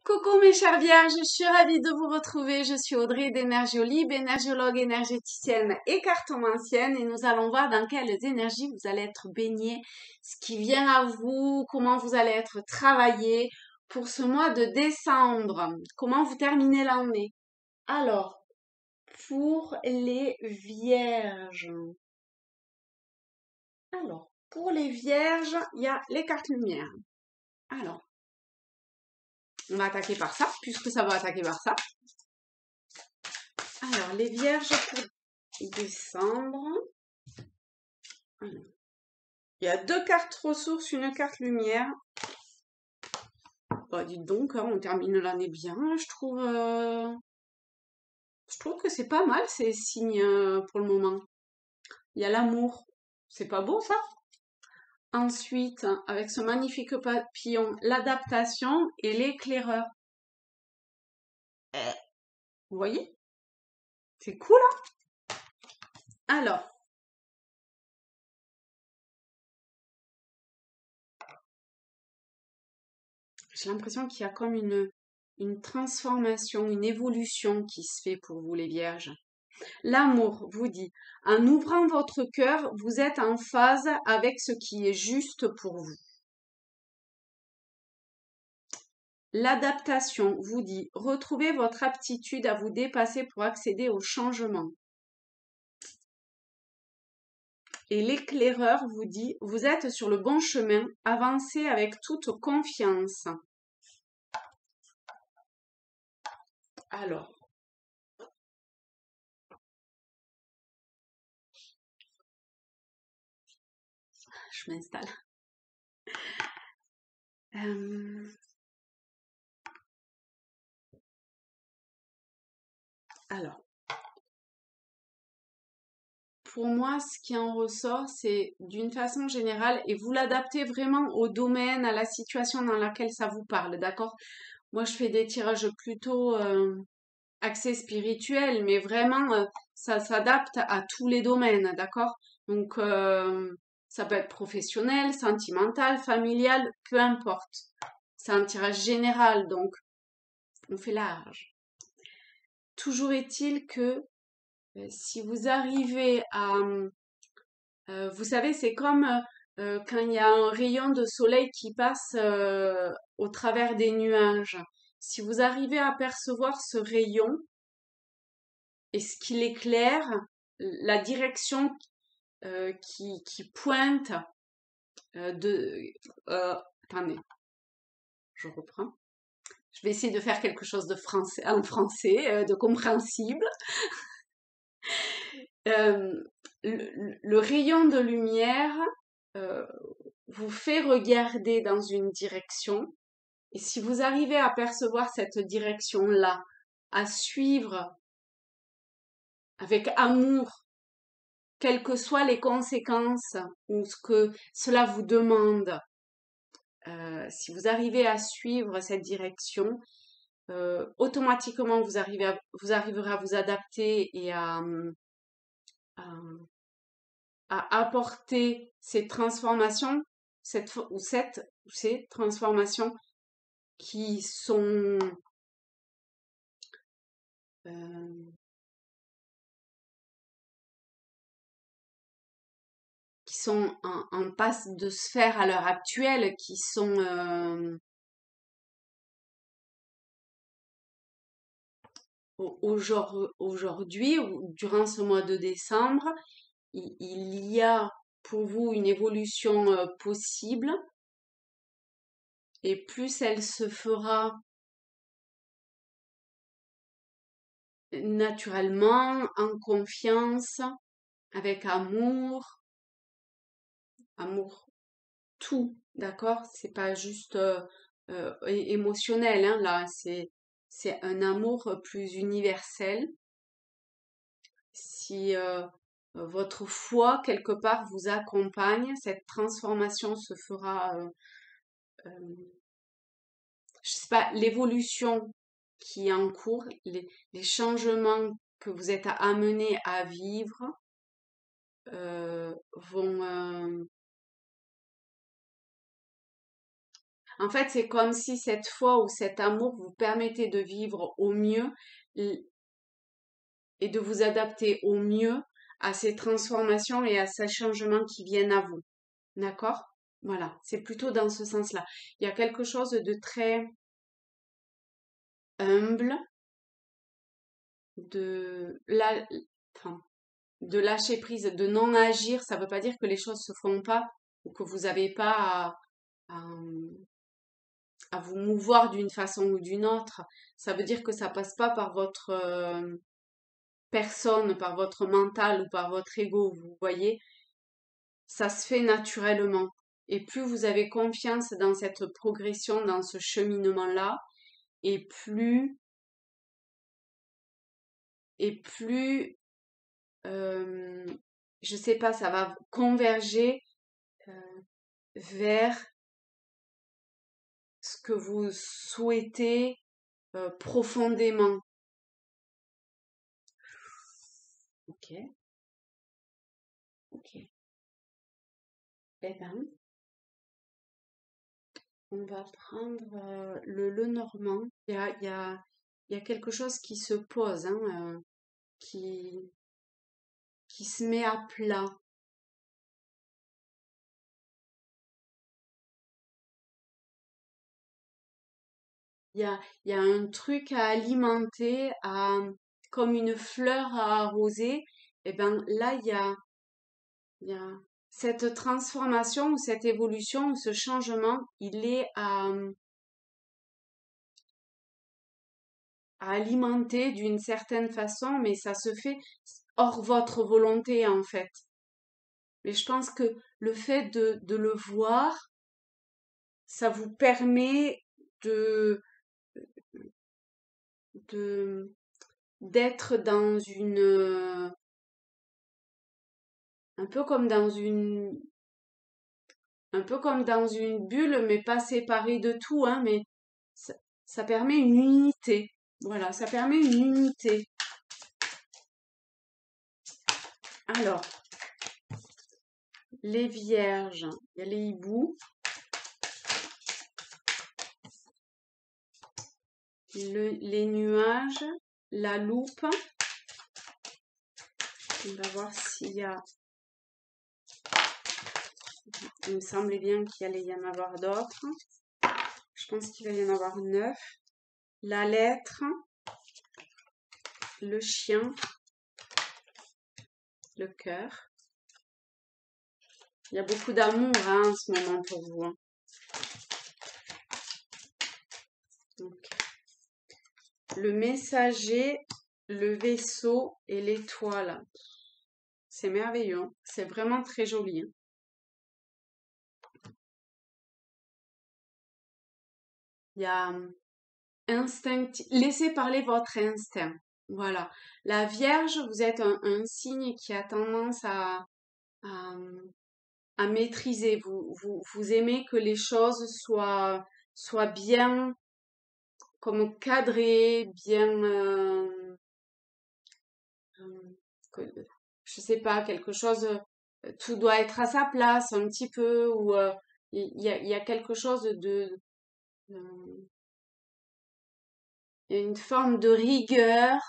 Coucou mes chers vierges, je suis ravie de vous retrouver. Je suis Audrey d'Énergiolib, énergiologue, énergéticienne et cartomancienne, et nous allons voir dans quelles énergies vous allez être baignés, ce qui vient à vous, comment vous allez être travaillé pour ce mois de décembre, comment vous terminez l'année. Alors, pour les vierges. Alors, pour les vierges, il y a les cartes lumière. Alors, on va attaquer par ça, puisque ça va attaquer par ça. Alors, les vierges pour décembre. Alors, il y a 2 cartes ressources, une carte lumière. Bah, dites donc, hein, on termine l'année bien, je trouve. Je trouve que c'est pas mal ces signes pour le moment. Il y a l'amour. C'est pas beau ça? Ensuite, avec ce magnifique papillon, l'adaptation et l'éclaireur. Vous voyez? C'est cool, hein? Alors, j'ai l'impression qu'il y a comme une transformation, une évolution qui se fait pour vous les vierges. L'amour vous dit, en ouvrant votre cœur, vous êtes en phase avec ce qui est juste pour vous. L'adaptation vous dit, retrouvez votre aptitude à vous dépasser pour accéder au changement. Et l'éclaireur vous dit, vous êtes sur le bon chemin, avancez avec toute confiance. Alors, je m'installe. Alors, pour moi, ce qui en ressort, c'est d'une façon générale, et vous l'adaptez vraiment au domaine, à la situation dans laquelle ça vous parle, d'accord? Moi, je fais des tirages plutôt axés spirituels, mais vraiment, ça s'adapte à tous les domaines, d'accord? Donc, ça peut être professionnel, sentimental, familial, peu importe. C'est un tirage général, donc on fait large. Toujours est-il que si vous arrivez à... vous savez, c'est comme quand il y a un rayon de soleil qui passe au travers des nuages. Si vous arrivez à percevoir ce rayon et ce qui l'éclaire, la direction qui pointe de... attendez, je reprends. Je vais essayer de faire quelque chose de français, en français, de compréhensible. Le rayon de lumière vous fait regarder dans une direction, et si vous arrivez à percevoir cette direction-là, à suivre avec amour, quelles que soient les conséquences ou ce que cela vous demande, si vous arrivez à suivre cette direction, automatiquement vous arriverez à vous adapter et à, à apporter ces transformations, ces transformations qui sont euh, en passe de se faire à l'heure actuelle, qui sont aujourd'hui, ou durant ce mois de décembre, il y a pour vous une évolution possible, et plus elle se fera naturellement, en confiance, avec amour, amour tout, d'accord? C'est pas juste émotionnel, hein, là, c'est un amour plus universel. Si votre foi quelque part vous accompagne, cette transformation se fera, je sais pas, l'évolution qui est en cours, les changements que vous êtes amenés à vivre vont En fait, c'est comme si cette foi ou cet amour vous permettait de vivre au mieux et de vous adapter au mieux à ces transformations et à ces changements qui viennent à vous. D'accord? Voilà, c'est plutôt dans ce sens-là. Il y a quelque chose de très humble, de, la, enfin, de lâcher prise, de non agir. Ça ne veut pas dire que les choses se font pas ou que vous n'avez pas à, à vous mouvoir d'une façon ou d'une autre. Ça veut dire que ça passe pas par votre personne, par votre mental ou par votre ego, vous voyez, ça se fait naturellement. Et plus vous avez confiance dans cette progression, dans ce cheminement-là, et plus, euh, je sais pas, ça va converger euh, vers ce que vous souhaitez profondément. Ok, ok. Eh ben, on va prendre le normand. Il y a quelque chose qui se pose, hein, qui, qui se met à plat. Il y a un truc à alimenter, comme une fleur à arroser. Et ben là, il y a cette transformation ou cette évolution ou ce changement, il est à alimenter d'une certaine façon, mais ça se fait hors votre volonté en fait. Mais je pense que le fait de le voir, ça vous permet de, de, d'être dans un peu comme dans un peu comme dans une bulle, mais pas séparée de tout, hein, mais ça, ça permet une unité. Voilà, ça permet une unité. Alors, les vierges, il y a les hiboux, les nuages, la loupe. On va voir s'il y a... Il me semblait bien qu'il allait y en avoir d'autres. Je pense qu'il va y en avoir 9. La lettre, le chien, le cœur. Il y a beaucoup d'amour hein, en ce moment pour vous. Hein. Donc, le messager, le vaisseau et l'étoile. C'est merveilleux. Hein. C'est vraiment très joli. Hein. Il y a instinct. Laissez parler votre instinct. Voilà. La Vierge, vous êtes un signe qui a tendance à, à maîtriser. Vous aimez que les choses soient bien comme cadrées, bien, que, je sais pas, quelque chose, tout doit être à sa place un petit peu, ou il y a quelque chose euh, il y a une forme de rigueur.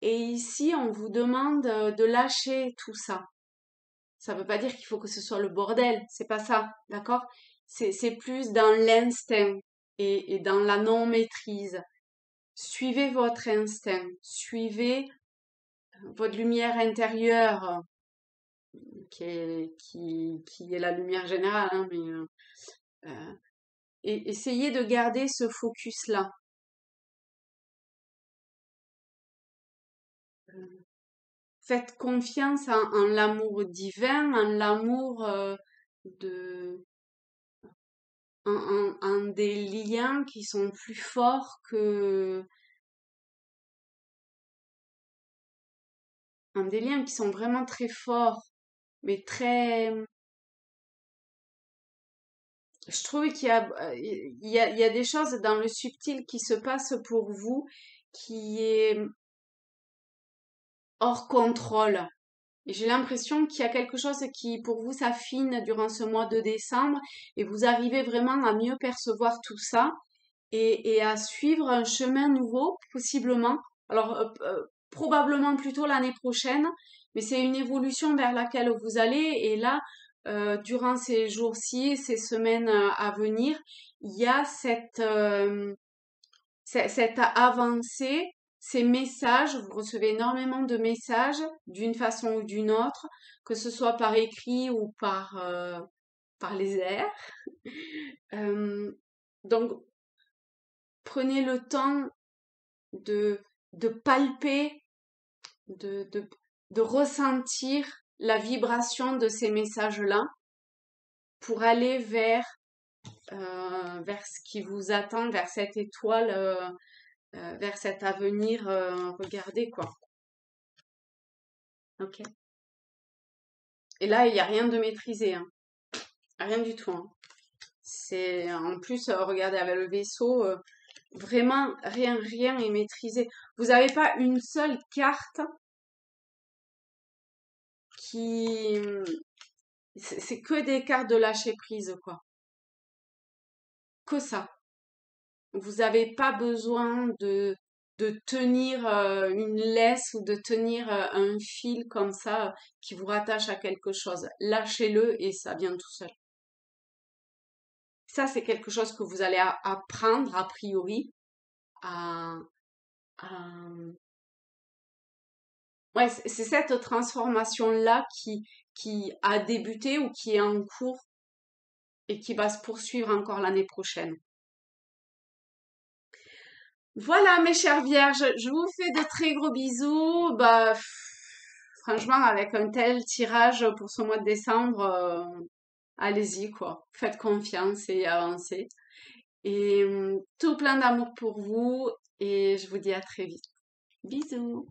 Et ici, on vous demande de lâcher tout ça. Ça veut pas dire qu'il faut que ce soit le bordel, c'est pas ça, d'accord? C'est plus dans l'instinct et dans la non-maîtrise. Suivez votre instinct, suivez votre lumière intérieure, qui est la lumière générale, hein, mais et essayez de garder ce focus-là. Faites confiance en l'amour divin, en l'amour de, en des liens qui sont plus forts en des liens qui sont vraiment très forts, mais très, je trouve qu'il y a des choses dans le subtil qui se passent pour vous qui est hors contrôle. Et j'ai l'impression qu'il y a quelque chose qui, pour vous, s'affine durant ce mois de décembre et vous arrivez vraiment à mieux percevoir tout ça et à suivre un chemin nouveau, possiblement. Alors, probablement plutôt l'année prochaine, mais c'est une évolution vers laquelle vous allez. Et là, durant ces jours-ci, ces semaines à venir, il y a cette avancée, ces messages, vous recevez énormément de messages d'une façon ou d'une autre, que ce soit par écrit ou par les airs. Euh, donc, prenez le temps de, de palper, de, de, de ressentir la vibration de ces messages-là pour aller vers ce qui vous attend, vers cette étoile, vers cet avenir. Regardez quoi. Ok. Et là, il n'y a rien de maîtrisé, hein. Rien du tout, hein. C'est en plus, regardez avec le vaisseau, vraiment rien est maîtrisé. Vous n'avez pas une seule carte qui, c'est que des cartes de lâcher prise, quoi. Que ça. Vous n'avez pas besoin de tenir une laisse ou de tenir un fil comme ça qui vous rattache à quelque chose. Lâchez-le et ça vient tout seul. Ça, c'est quelque chose que vous allez apprendre a priori à, à- Ouais, c'est cette transformation-là qui a débuté ou qui est en cours et qui va se poursuivre encore l'année prochaine. Voilà, mes chères vierges, je vous fais de très gros bisous. Bah, franchement, avec un tel tirage pour ce mois de décembre, allez-y, quoi. Faites confiance et avancez. Et tout plein d'amour pour vous. Et je vous dis à très vite. Bisous.